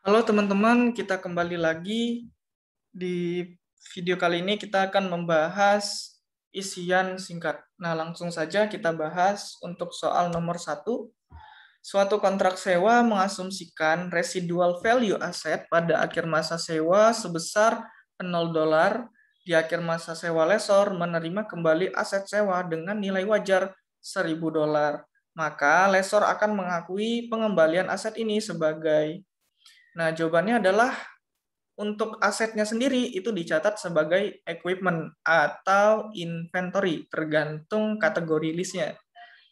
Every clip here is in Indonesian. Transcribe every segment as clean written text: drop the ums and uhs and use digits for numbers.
Halo teman-teman, kita kembali lagi. Di video kali ini kita akan membahas isian singkat. Nah, langsung saja kita bahas untuk soal nomor 1. Suatu kontrak sewa mengasumsikan residual value aset pada akhir masa sewa sebesar $0. Di akhir masa sewa lessor menerima kembali aset sewa dengan nilai wajar $1.000. Maka lessor akan mengakui pengembalian aset ini sebagai. Nah, jawabannya adalah untuk asetnya sendiri itu dicatat sebagai equipment atau inventory, tergantung kategori listnya.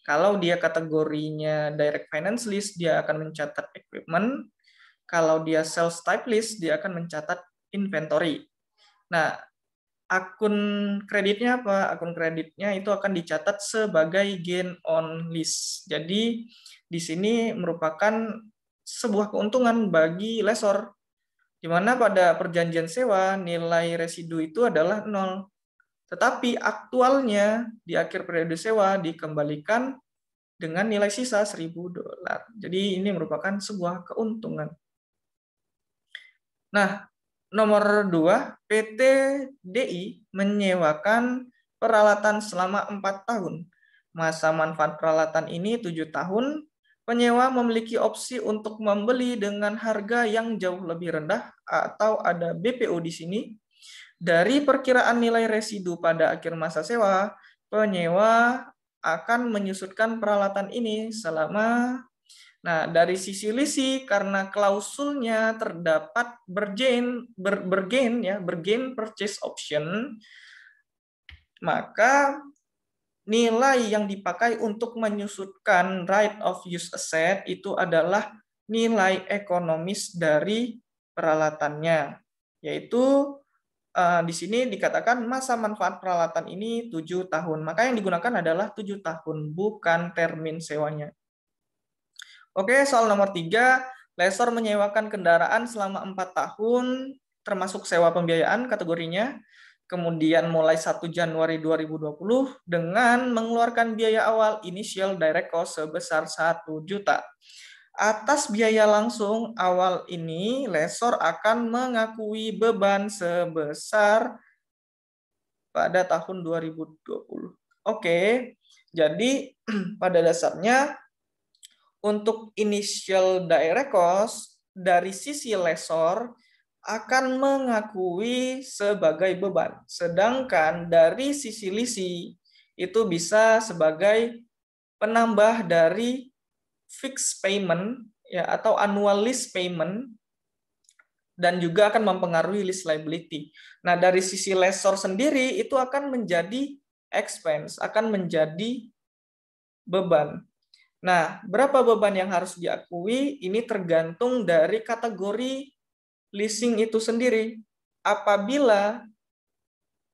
Kalau dia kategorinya direct finance list, dia akan mencatat equipment. Kalau dia sales type list, dia akan mencatat inventory. Nah, akun kreditnya apa? Akun kreditnya itu akan dicatat sebagai gain on lease. Jadi, di sini merupakan sebuah keuntungan bagi lessor, di mana pada perjanjian sewa nilai residu itu adalah 0. Tetapi aktualnya di akhir periode sewa dikembalikan dengan nilai sisa $1.000. Jadi ini merupakan sebuah keuntungan. Nah, nomor 2, PT DI menyewakan peralatan selama 4 tahun. Masa manfaat peralatan ini 7 tahun. Penyewa memiliki opsi untuk membeli dengan harga yang jauh lebih rendah atau ada BPO di sini. Dari perkiraan nilai residu pada akhir masa sewa, penyewa akan menyusutkan peralatan ini selama. Nah, dari sisi leasing karena klausulnya terdapat bergain purchase option, maka nilai yang dipakai untuk menyusutkan right of use asset itu adalah nilai ekonomis dari peralatannya, yaitu di sini dikatakan masa manfaat peralatan ini 7 tahun. Maka yang digunakan adalah 7 tahun, bukan termin sewanya. Oke, soal nomor 3, lessor menyewakan kendaraan selama 4 tahun, termasuk sewa pembiayaan kategorinya. Kemudian mulai 1 Januari 2020 dengan mengeluarkan biaya awal initial direct cost sebesar 1 juta. Atas biaya langsung awal ini, lessor akan mengakui beban sebesar pada tahun 2020. Oke, jadi pada dasarnya untuk initial direct cost dari sisi lessor akan mengakui sebagai beban. Sedangkan dari sisi leasing itu bisa sebagai penambah dari fixed payment ya atau annual lease payment, dan juga akan mempengaruhi lease liability. Nah, dari sisi lessor sendiri itu akan menjadi expense, akan menjadi beban. Nah, berapa beban yang harus diakui? Ini tergantung dari kategori leasing itu sendiri. Apabila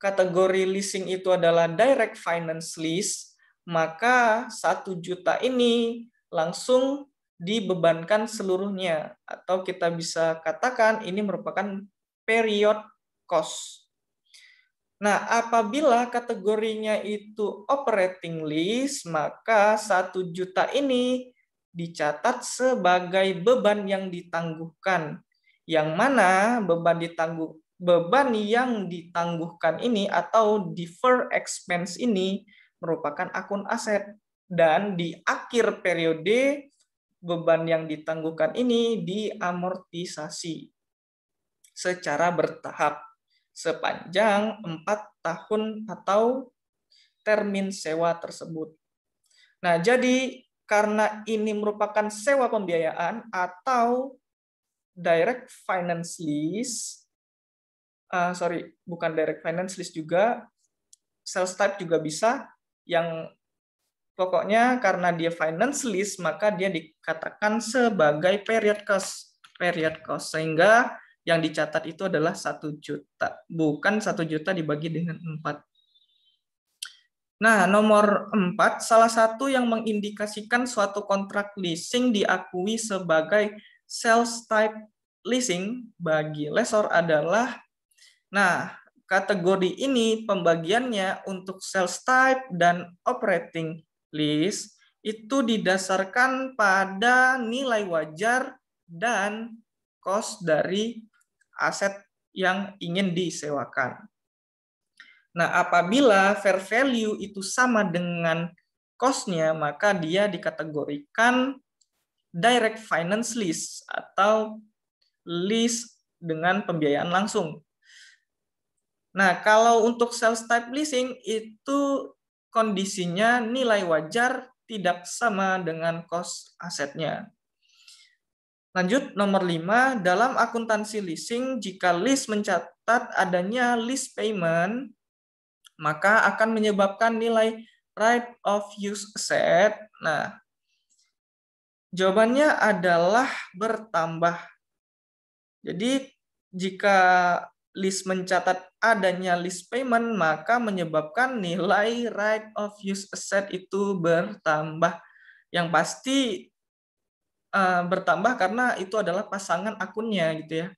kategori leasing itu adalah direct finance lease, maka 1 juta ini langsung dibebankan seluruhnya. Atau kita bisa katakan ini merupakan period cost. Nah, apabila kategorinya itu operating lease, maka 1 juta ini dicatat sebagai beban yang ditangguhkan. Yang mana beban yang ditangguhkan ini atau defer expense ini merupakan akun aset. Dan di akhir periode, beban yang ditangguhkan ini diamortisasi secara bertahap sepanjang 4 tahun atau termin sewa tersebut. Nah, jadi karena ini merupakan sewa pembiayaan atau direct finance lease, bukan direct finance lease juga, sales type juga bisa, yang pokoknya karena dia finance lease, maka dia dikatakan sebagai period cost, sehingga yang dicatat itu adalah 1 juta, bukan 1 juta dibagi dengan 4. Nah, nomor 4, salah satu yang mengindikasikan suatu kontrak leasing diakui sebagai sales type leasing bagi lessor adalah, nah, kategori ini pembagiannya untuk sales type dan operating lease itu didasarkan pada nilai wajar dan cost dari aset yang ingin disewakan. Nah, apabila fair value itu sama dengan cost-nya, maka dia dikategorikan direct finance lease atau lease dengan pembiayaan langsung. Nah, kalau untuk sales type leasing itu kondisinya nilai wajar tidak sama dengan cost asetnya. Lanjut, nomor 5, dalam akuntansi leasing, jika lease mencatat adanya lease payment, maka akan menyebabkan nilai right of use asset. Nah, jawabannya adalah bertambah. Jadi, jika lease mencatat adanya lease payment, maka menyebabkan nilai right of use asset itu bertambah. Yang pasti bertambah karena itu adalah pasangan akunnya gitu ya.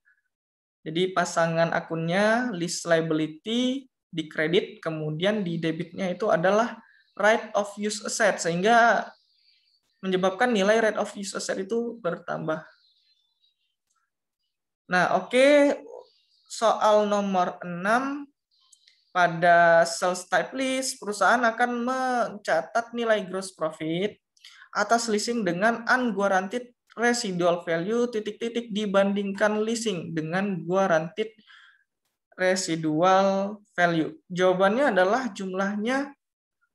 Jadi pasangan akunnya lease liability di kredit, kemudian di debitnya itu adalah right of use asset, sehingga menyebabkan nilai right of use asset itu bertambah. Nah, oke. Soal nomor 6, pada sales type lease, perusahaan akan mencatat nilai gross profit atas leasing dengan unguaranteed residual value titik-titik dibandingkan leasing dengan guaranteed residual value. Jawabannya adalah jumlahnya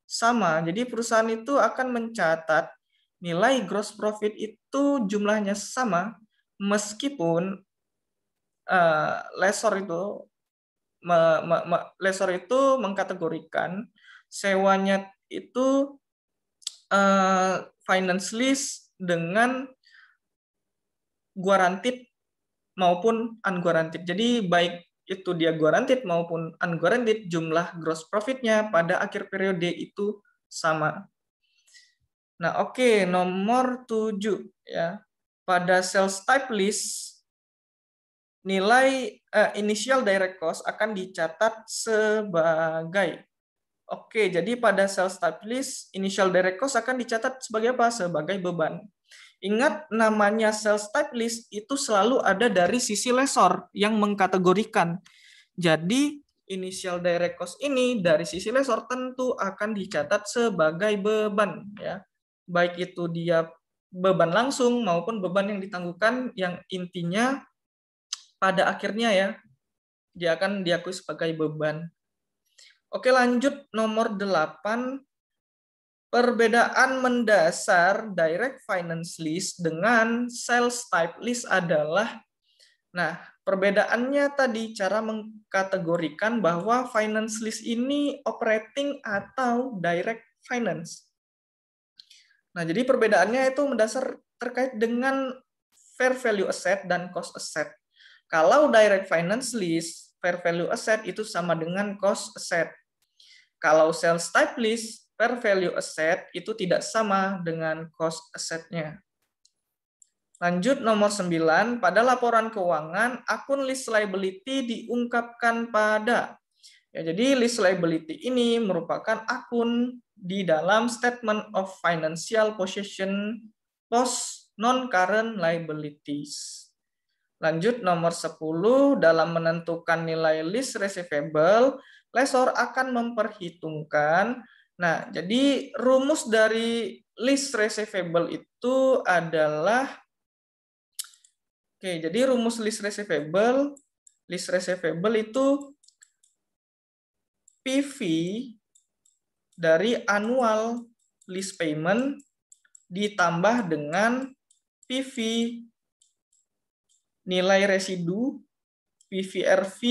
sama. Jadi perusahaan itu akan mencatat nilai gross profit itu jumlahnya sama meskipun lessor itu mengkategorikan sewanya itu finance lease dengan guaranteed maupun unguaranteed. Jadi baik itu dia guaranteed maupun unguaranteed, jumlah gross profitnya pada akhir periode itu sama. Nah, oke, nomor 7 ya. Pada sales type lease, nilai initial direct cost akan dicatat sebagai, oke, jadi pada sales type lease, initial direct cost akan dicatat sebagai apa? Sebagai beban. Ingat, namanya sales type lease itu selalu ada dari sisi lessor yang mengkategorikan. Jadi, initial direct cost ini dari sisi lessor tentu akan dicatat sebagai beban, ya. Baik itu dia beban langsung maupun beban yang ditangguhkan, yang intinya pada akhirnya ya, dia akan diakui sebagai beban. Oke, lanjut nomor 8. Perbedaan mendasar direct finance lease dengan sales type lease adalah, nah, perbedaannya tadi cara mengkategorikan bahwa finance lease ini operating atau direct finance. Nah, jadi perbedaannya itu mendasar terkait dengan fair value asset dan cost asset. Kalau direct finance lease, fair value asset itu sama dengan cost asset. Kalau sales type lease, fair value asset itu tidak sama dengan cost assetnya. Lanjut nomor 9, pada laporan keuangan, akun lease liability diungkapkan pada. Ya, jadi lease liability ini merupakan akun di dalam statement of financial position post non-current liabilities. Lanjut nomor 10, dalam menentukan nilai lease receivable, lessor akan memperhitungkan. Nah, jadi rumus dari lease receivable itu adalah, oke, jadi rumus lease receivable itu PV dari annual lease payment ditambah dengan PV nilai residu, PVRV,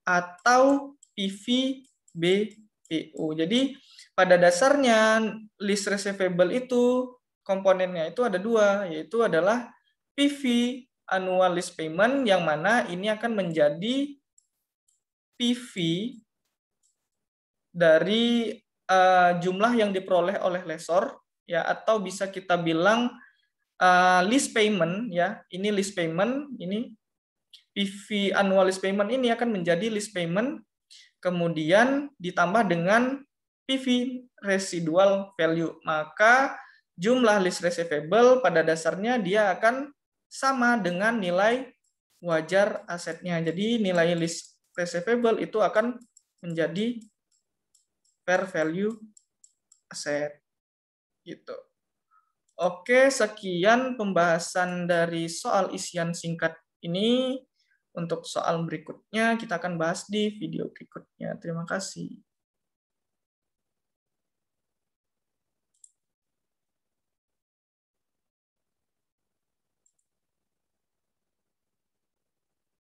atau PVBPO. Jadi pada dasarnya lease receivable itu komponennya itu ada dua, yaitu adalah PV annual lease payment, yang mana ini akan menjadi PV dari jumlah yang diperoleh oleh lessor, ya, atau bisa kita bilang lease payment, ya, ini lease payment, ini PV annual lease payment ini akan menjadi lease payment, kemudian ditambah dengan PV residual value, maka jumlah lease receivable pada dasarnya dia akan sama dengan nilai wajar asetnya. Jadi nilai lease receivable itu akan menjadi fair value aset. Gitu. Oke, sekian pembahasan dari soal isian singkat ini. Untuk soal berikutnya kita akan bahas di video berikutnya. Terima kasih.